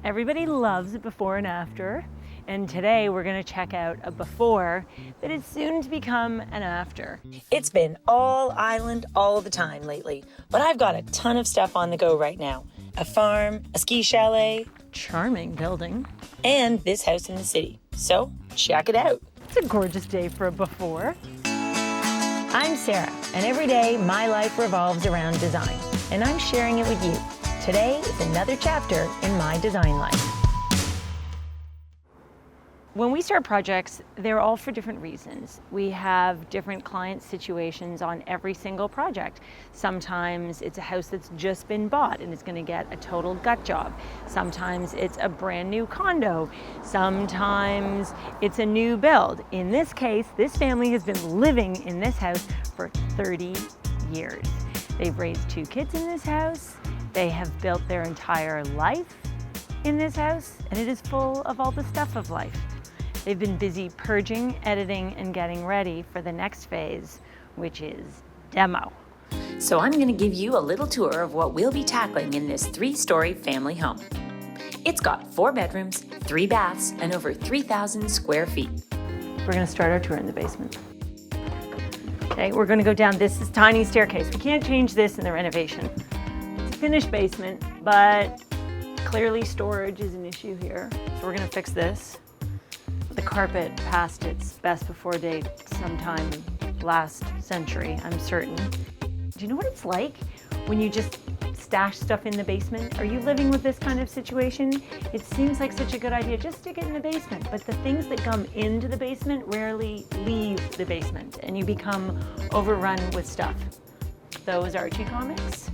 Everybody loves a before and after, and today we're going to check out a before that is soon to become an after. It's been all island all the time lately, but I've got a ton of stuff on the go right now. A farm, a ski chalet, Charming building. and this house in the city. So check it out. It's a gorgeous day for a before. I'm Sarah, and every day my life revolves around design, and I'm sharing it with you. Today is another chapter in my design life. When we start projects, they're all for different reasons. We have different client situations on every single project. Sometimes it's a house that's just been bought and it's going to get a total gut job. Sometimes it's a brand new condo. Sometimes it's a new build. In this case, this family has been living in this house for 30 years. They've raised 2 kids in this house. They have built their entire life in this house, and it is full of all the stuff of life. They've been busy purging, editing, and getting ready for the next phase, which is demo. So I'm going to give you a little tour of what we'll be tackling in this 3-story family home. It's got 4 bedrooms, 3 baths, and over 3,000 square feet. We're going to start our tour in the basement. Okay, we're going to go down this tiny staircase. We can't change this in the renovation. It's a finished basement, but clearly storage is an issue here. So we're going to fix this. The carpet passed its best before date sometime last century, I'm certain. Do you know what it's like when you just stash stuff in the basement? Are you living with this kind of situation? It seems like such a good idea, just stick it in the basement, but the things that come into the basement rarely leave the basement, and you become overrun with stuff. Those Archie comics?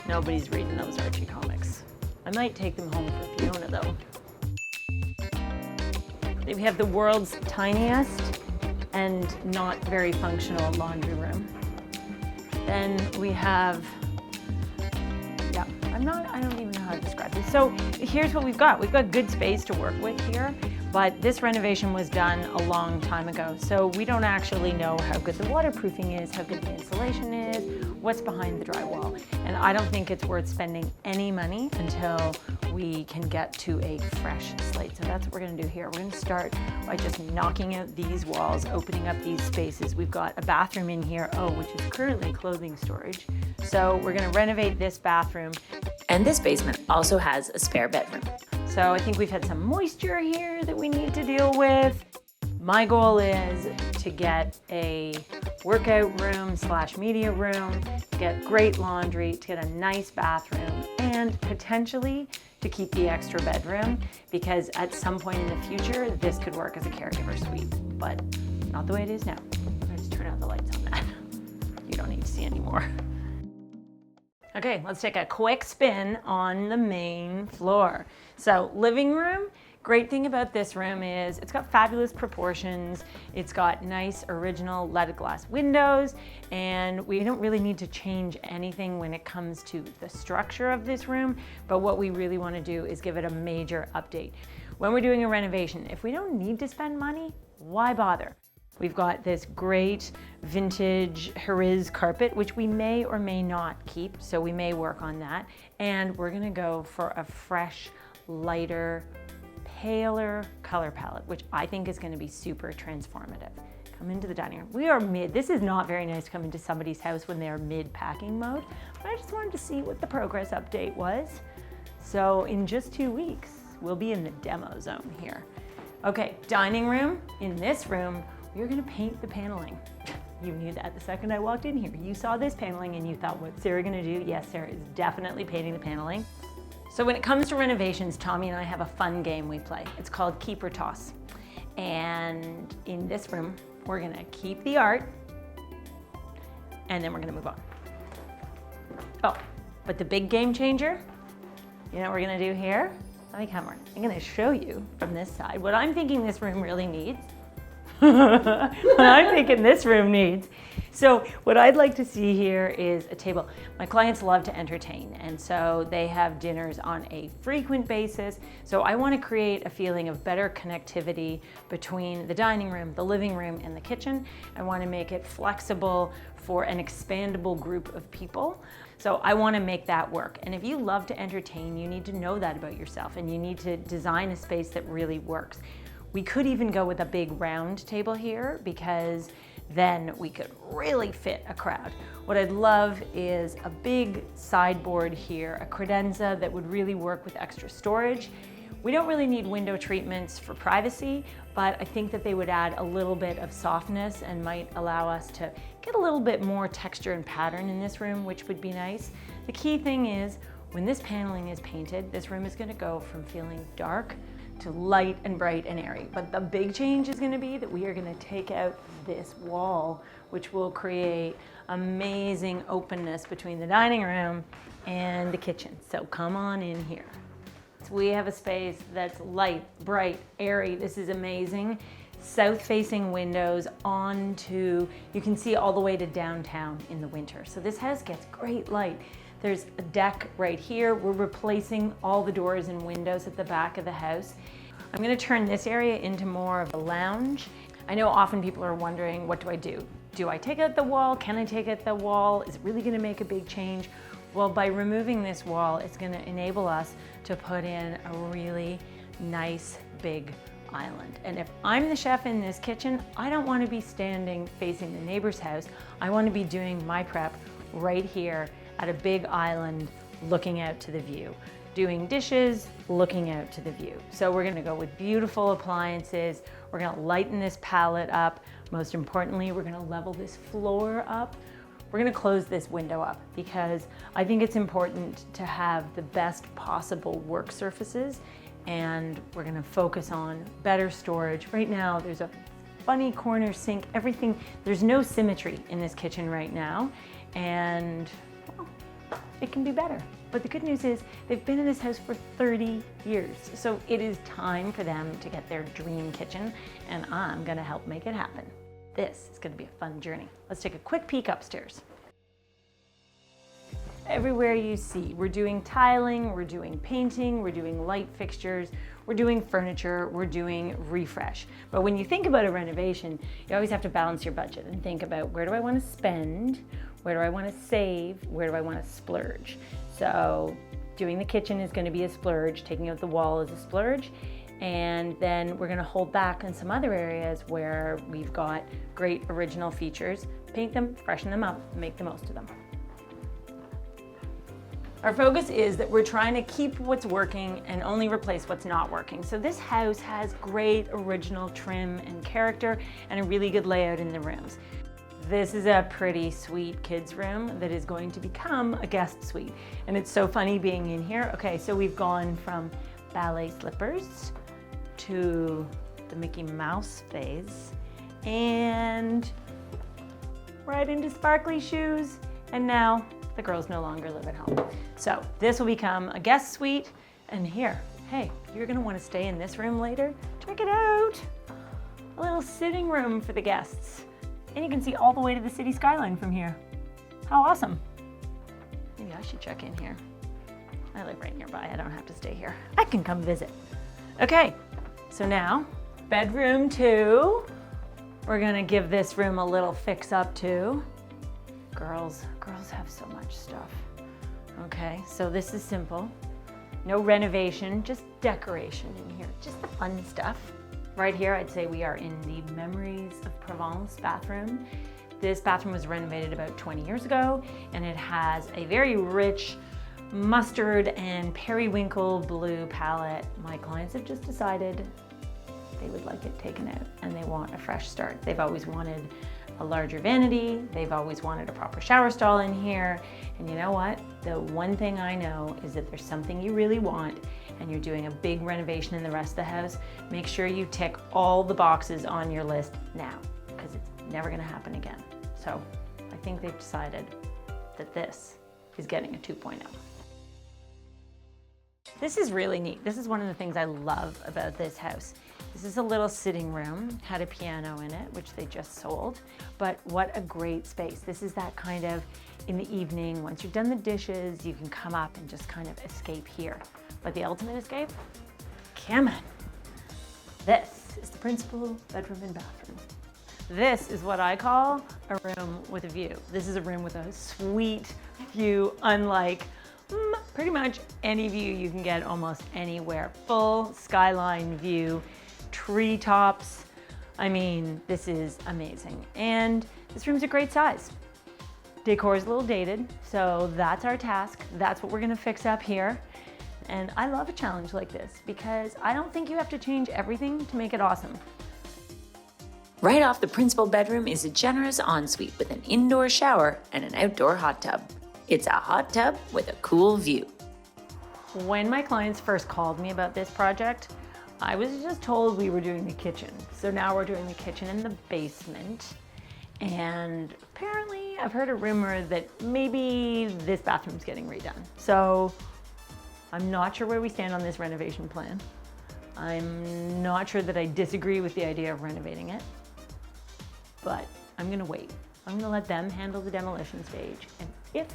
Nobody's reading those Archie comics. I might take them home for Fiona though. We have the world's tiniest and not very functional laundry room. Then we have, I don't even know how to describe this. So here's what we've got. We've got good space to work with here, but this renovation was done a long time ago. So we don't actually know how good the waterproofing is, how good the insulation is, what's behind the drywall. And I don't think it's worth spending any money until we can get to a fresh slate. So that's what we're gonna do here. We're gonna start by just knocking out these walls, opening up these spaces. We've got a bathroom in here, which is currently clothing storage. So we're gonna renovate this bathroom. And this basement also has a spare bedroom. So I think we've had some moisture here that we need to deal with. My goal is to get a workout room / media room, to get great laundry, to get a nice bathroom, and potentially to keep the extra bedroom, because at some point in the future, this could work as a caregiver suite, but not the way it is now. I'm gonna just turn out the lights on that. You don't need to see anymore. Okay, let's take a quick spin on the main floor. So living room. Great thing about this room is it's got fabulous proportions. It's got nice original leaded glass windows, and we don't really need to change anything when it comes to the structure of this room, but what we really want to do is give it a major update. When we're doing a renovation, if we don't need to spend money, why bother? We've got this great vintage Heriz carpet, which we may or may not keep, so we may work on that. And we're gonna go for a fresh, lighter, paler color palette, which I think is going to be super transformative. Come into the dining room. We are mid. This is not very nice to come into somebody's house when they're mid-packing mode, but I just wanted to see what the progress update was. So in just 2 weeks, we'll be in the demo zone here. Okay, dining room. In this room, we're going to paint the paneling. You knew that the second I walked in here. You saw this paneling and you thought, what's Sarah going to do? Yes, Sarah is definitely painting the paneling. So when it comes to renovations, Tommy and I have a fun game we play. It's called Keep or Toss. And in this room, we're gonna keep the art, and then we're gonna move on. Oh, but the big game changer, you know what we're gonna do here? Let me come on. I'm gonna show you from this side what I'm thinking this room really needs. What I'm thinking this room needs. So what I'd like to see here is a table. My clients love to entertain, and so they have dinners on a frequent basis. So I want to create a feeling of better connectivity between the dining room, the living room, and the kitchen. I want to make it flexible for an expandable group of people. So I want to make that work. And if you love to entertain, you need to know that about yourself, and you need to design a space that really works. We could even go with a big round table here, because then we could really fit a crowd. What I'd love is a big sideboard here, a credenza that would really work with extra storage. We don't really need window treatments for privacy, but I think that they would add a little bit of softness and might allow us to get a little bit more texture and pattern in this room, which would be nice. The key thing is, when this paneling is painted, this room is going to go from feeling dark to light and bright and airy. But the big change is going to be that we are going to take out this wall, which will create amazing openness between the dining room and the kitchen. So come on in here. So we have a space that's light, bright, airy. This is amazing. South-facing windows onto, you can see all the way to downtown in the winter. So this house gets great light. There's a deck right here. We're replacing all the doors and windows at the back of the house. I'm going to turn this area into more of a lounge. I know often people are wondering, what do I do? Do I take out the wall? Can I take out the wall? Is it really going to make a big change? Well, by removing this wall, it's going to enable us to put in a really nice big island. And if I'm the chef in this kitchen, I don't want to be standing facing the neighbor's house. I want to be doing my prep right here at a big island looking out to the view, doing dishes, looking out to the view. So we're gonna go with beautiful appliances. We're gonna lighten this palette up. Most importantly, we're gonna level this floor up. We're gonna close this window up because I think it's important to have the best possible work surfaces, and we're gonna focus on better storage. Right now, there's a funny corner sink, everything. There's no symmetry in this kitchen right now, and it can be better. But the good news is they've been in this house for 30 years. So it is time for them to get their dream kitchen, and I'm gonna help make it happen. This is gonna be a fun journey. Let's take a quick peek upstairs. Everywhere you see, we're doing tiling, we're doing painting, we're doing light fixtures, we're doing furniture, we're doing refresh. But when you think about a renovation, you always have to balance your budget and think about, where do I want to spend? Where do I want to save? Where do I want to splurge? So doing the kitchen is going to be a splurge, taking out the wall is a splurge, and then we're going to hold back on some other areas where we've got great original features, paint them, freshen them up, make the most of them. Our focus is that we're trying to keep what's working and only replace what's not working. So this house has great original trim and character and a really good layout in the rooms. This is a pretty sweet kids room that is going to become a guest suite. And it's so funny being in here. Okay, so we've gone from ballet slippers to the Mickey Mouse phase and right into sparkly shoes, and now the girls no longer live at home. So this will become a guest suite, and here, hey, you're gonna wanna stay in this room later. Check it out. A little sitting room for the guests. And you can see all the way to the city skyline from here. How awesome. Maybe I should check in here. I live right nearby, I don't have to stay here. I can come visit. Okay, so now, bedroom 2. We're gonna give this room a little fix up too. Girls have so much stuff. Okay, so this is simple. No renovation, just decoration in here, just the fun stuff. Right here, I'd say we are in the Memories of Provence bathroom. This bathroom was renovated about 20 years ago, and it has a very rich mustard and periwinkle blue palette. My clients have just decided they would like it taken out and they want a fresh start. They've always wanted a larger vanity, they've always wanted a proper shower stall in here, and you know what? The one thing I know is that there's something you really want and you're doing a big renovation in the rest of the house, make sure you tick all the boxes on your list now, because it's never gonna happen again. So I think they've decided that this is getting a 2.0. This is really neat. This is one of the things I love about this house. This is a little sitting room, had a piano in it, which they just sold, but what a great space. This is that kind of, in the evening, once you've done the dishes, you can come up and just kind of escape here. But the ultimate escape? Come on. This is the principal bedroom and bathroom. This is what I call a room with a view. This is a room with a sweet view, unlike pretty much any view you can get almost anywhere. Full skyline view, treetops. I mean, this is amazing. And this room's a great size. Decor is a little dated, so that's our task. That's what we're gonna fix up here. And I love a challenge like this because I don't think you have to change everything to make it awesome. Right off the principal bedroom is a generous ensuite with an indoor shower and an outdoor hot tub. It's a hot tub with a cool view. When my clients first called me about this project, I was just told we were doing the kitchen. So now we're doing the kitchen in the basement. And apparently I've heard a rumor that maybe this bathroom's getting redone. So I'm not sure where we stand on this renovation plan. I'm not sure that I disagree with the idea of renovating it, but I'm gonna wait. I'm gonna let them handle the demolition stage. And if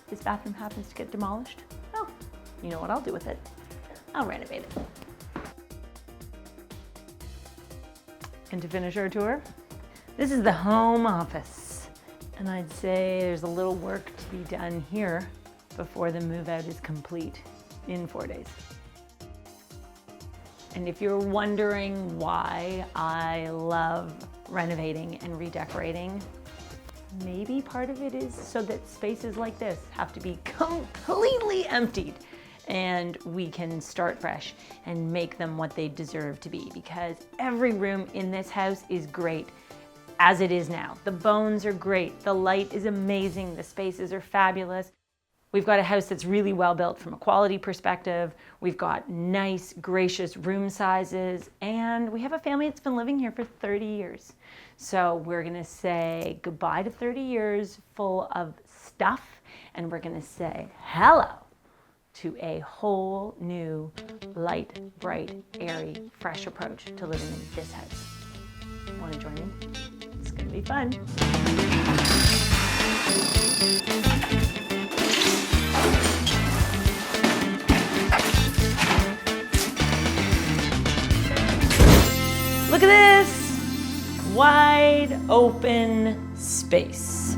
this bathroom happens to get demolished, oh, you know what I'll do with it? I'll renovate it. And to finish our tour, this is the home office. And I'd say there's a little work to be done here before the move out is complete in 4 days. And if you're wondering why I love renovating and redecorating, maybe part of it is so that spaces like this have to be completely emptied and we can start fresh and make them what they deserve to be, because every room in this house is great as it is now. The bones are great, the light is amazing, the spaces are fabulous. We've got a house that's really well built from a quality perspective. We've got nice, gracious room sizes, and we have a family that's been living here for 30 years. So we're gonna say goodbye to 30 years full of stuff, and we're gonna say hello to a whole new, light, bright, airy, fresh approach to living in this house. Wanna join in? It's gonna be fun. Look at this wide open space.